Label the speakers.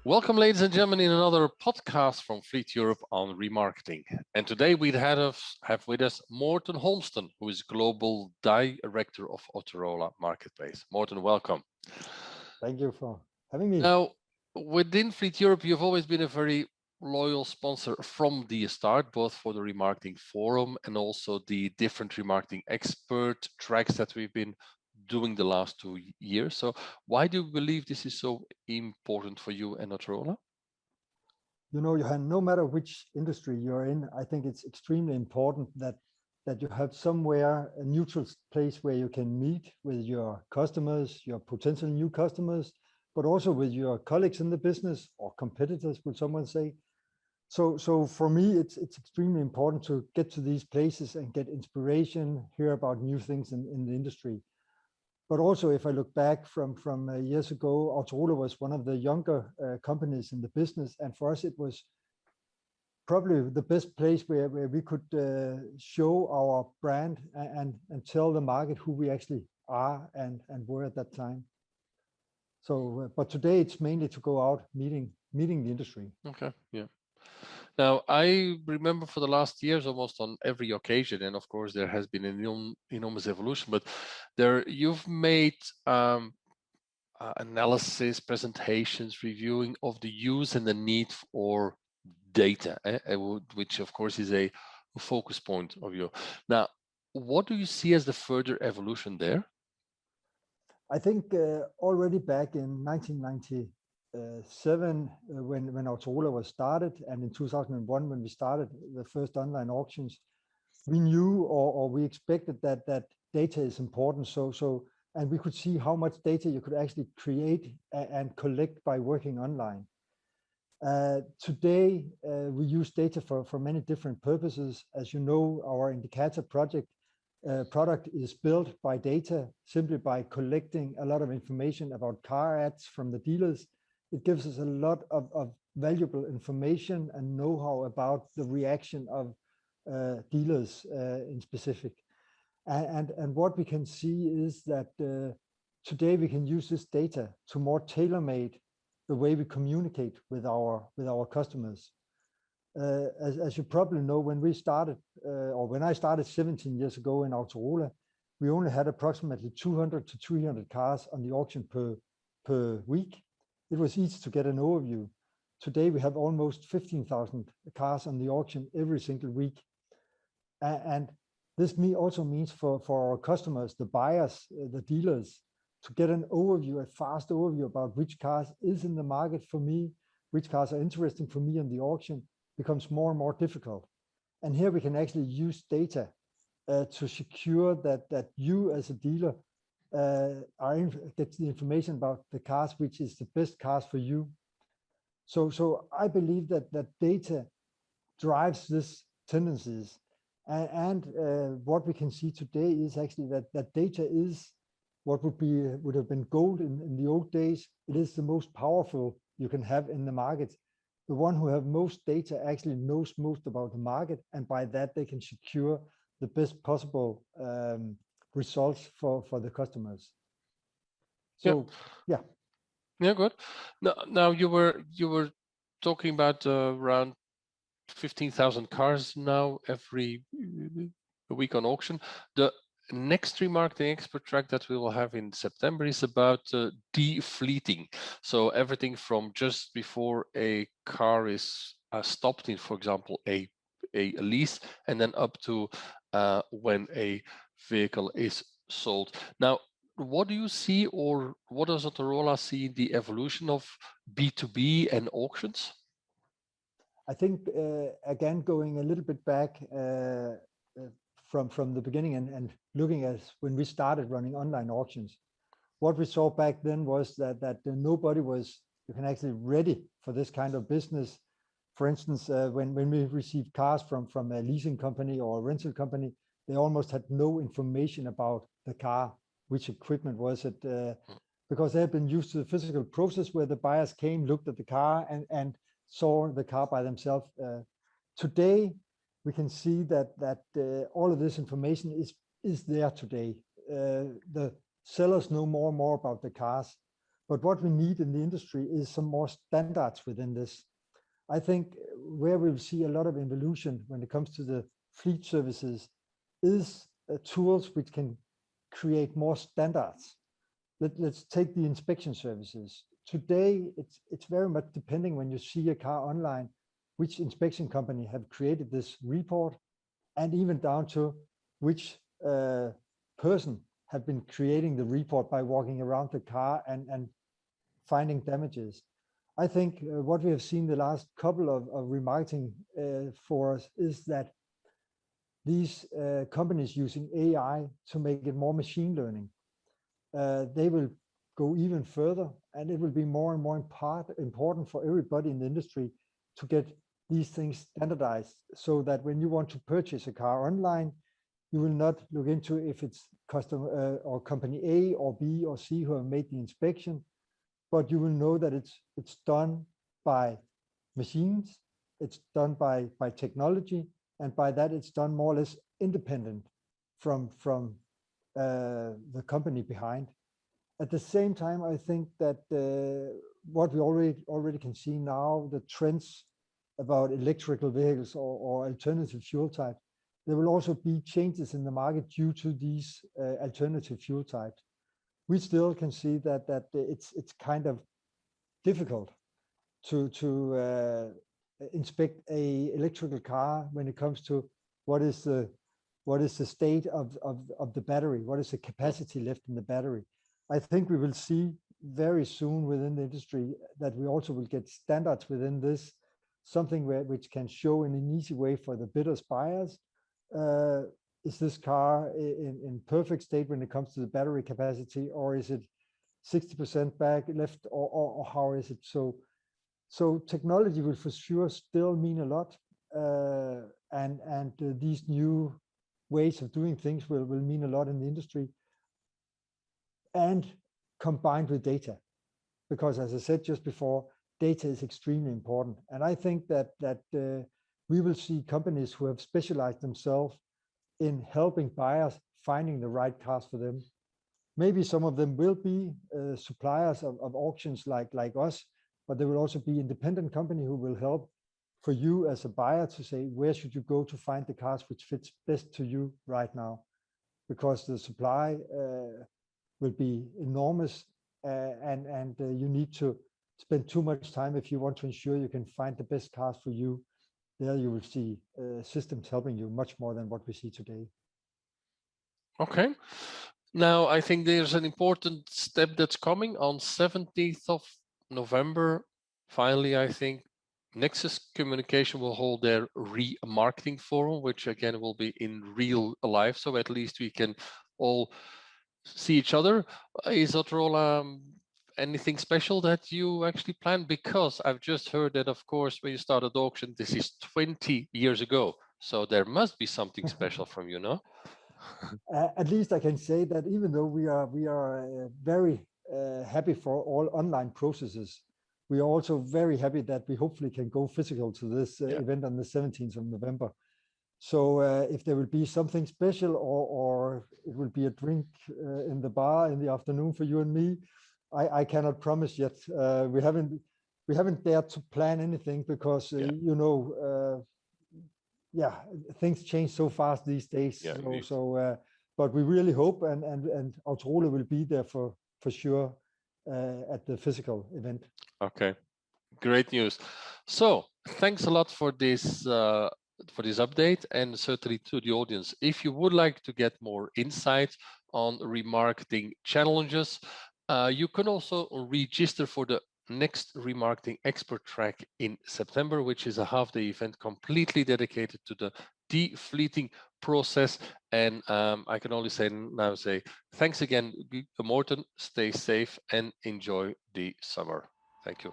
Speaker 1: Welcome, ladies and gentlemen, in another podcast from Fleet Europe on remarketing. And today we have with us Morten Holmsten, who is Global Director of Autorola Marketplace. Morten, welcome.
Speaker 2: Thank you for having me.
Speaker 1: Now, within Fleet Europe, you've always been a very loyal sponsor from the start, both for the Remarketing Forum and also the different remarketing expert tracks that we've been doing the last 2 years. So why do you believe this is so important for you and Autorola?
Speaker 2: You know, Johan, no matter which industry you're in, I think it's extremely important that you have somewhere a neutral place where you can meet with your customers, your potential new customers, but also with your colleagues in the business or competitors, would someone say. So for me, it's extremely important to get to these places and get inspiration, hear about new things in the industry. But also, if I look back from years ago, Autorola was one of the younger companies in the business, and for us, it was probably the best place where we could show our brand and tell the market who we actually are and were at that time. So, but today it's mainly to go out meeting the industry.
Speaker 1: Okay, yeah. Now, I remember for the last years, almost on every occasion, and of course there has been an enormous evolution, but you've made analysis, presentations, reviewing of the use and the need for data, which of course is a focus point of you. Now, what do you see as the further evolution there?
Speaker 2: I think already back in 1997, when Autorola was started, and in 2001 when we started the first online auctions, we knew or we expected that data is important. And we could see how much data you could actually create and collect by working online. Today, we use data for many different purposes. As you know, our indicator product is built by data, simply by collecting a lot of information about car ads from the dealers. It gives us a lot of valuable information and know-how about the reaction of dealers in specific. And what we can see is that today we can use this data to more tailor-made the way we communicate with our customers. As you probably know, when we started, or when I started 17 years ago in Autorola, we only had approximately 200 to 300 cars on the auction per week. It was easy to get an overview. Today we have almost 15,000 cars on the auction every single week. And this also means for our customers, the buyers, the dealers, to get an overview, a fast overview about which cars is in the market for me, which cars are interesting for me in the auction, becomes more and more difficult. And here we can actually use data to secure that you as a dealer get the information about the cars, which is the best cars for you. So I believe that data drives these tendencies. And what we can see today is actually that data is what would have been gold in the old days. It is the most powerful you can have in the market. The one who have most data actually knows most about the market, and by that they can secure the best possible results for the customers. So yeah.
Speaker 1: Yeah, good. Now you were talking about around 15,000 cars now every week on auction. The next remarketing expert track that we will have in September is about defleeting. So everything from just before a car is stopped in, for example, a lease, and then up to when a vehicle is sold. Now, what do you see, or what does Autorola see in the evolution of B2B and auctions?
Speaker 2: I think, again, going a little bit back from the beginning and looking at when we started running online auctions, what we saw back then was that nobody was actually ready for this kind of business. For instance, when we received cars from a leasing company or a rental company, they almost had no information about the car, which equipment was it, because they had been used to the physical process where the buyers came, looked at the car and saw the car by themselves. Today, we can see that all of this information is there today. The sellers know more and more about the cars. But what we need in the industry is some more standards within this. I think where we'll see a lot of evolution when it comes to the fleet services is tools which can create more standards. Let's take the inspection services. Today, it's very much depending when you see a car online, which inspection company have created this report, and even down to which person have been creating the report by walking around the car and finding damages. I think what we have seen the last couple of remarketing forums is that these companies using AI to make it more machine learning, they will go even further, and it will be more and more important for everybody in the industry to get these things standardized, so that when you want to purchase a car online, you will not look into if it's customer or company A or B or C who have made the inspection, but you will know that it's done by machines, it's done by technology, and by that it's done more or less independent from the company behind. At the same time, I think that what we already can see now, the trends about electrical vehicles or alternative fuel types, there will also be changes in the market due to these alternative fuel types. We still can see that it's kind of difficult to inspect a electrical car when it comes to what is the state of the battery, what is the capacity left in the battery. I think we will see very soon within the industry that we also will get standards within this, something which can show in an easy way for the bidders, buyers, is this car in perfect state when it comes to the battery capacity, or is it 60% back left, or how is it? So technology will for sure still mean a lot, and these new ways of doing things will mean a lot in the industry, and combined with data, because as I said just before, data is extremely important. And I think that we will see companies who have specialized themselves in helping buyers finding the right cars for them. Maybe some of them will be suppliers of auctions like us, but there will also be independent company who will help for you as a buyer to say, where should you go to find the cars which fits best to you right now? Because the supply will be enormous, and you need to spend too much time if you want to ensure you can find the best cars for you. There you will see systems helping you much more than what we see today.
Speaker 1: Okay. Now, I think there's an important step that's coming on 17th of November. Finally, I think Nexus Communication will hold their Remarketing Forum, which again will be in real life. So at least we can all see each other. Is Autorola anything special that you actually plan? Because I've just heard that, of course, when you started the auction, this is 20 years ago. So there must be something special from you, no?
Speaker 2: At least I can say that even though we are very happy for all online processes, we are also very happy that we hopefully can go physical to this event on the 17th of November. So if there will be something special, or it will be a drink in the bar in the afternoon for you and me, I cannot promise yet. We haven't dared to plan anything because you know, things change so fast these days. But we really hope, and Autorola will be there for sure at the physical event.
Speaker 1: Okay, great news. So thanks a lot for this update, and certainly to the audience. If you would like to get more insights on remarketing challenges, you can also register for the next remarketing expert track in September, which is a half-day event completely dedicated to the defleeting process. And I can only say thanks again, Morten. Stay safe and enjoy the summer. Thank you.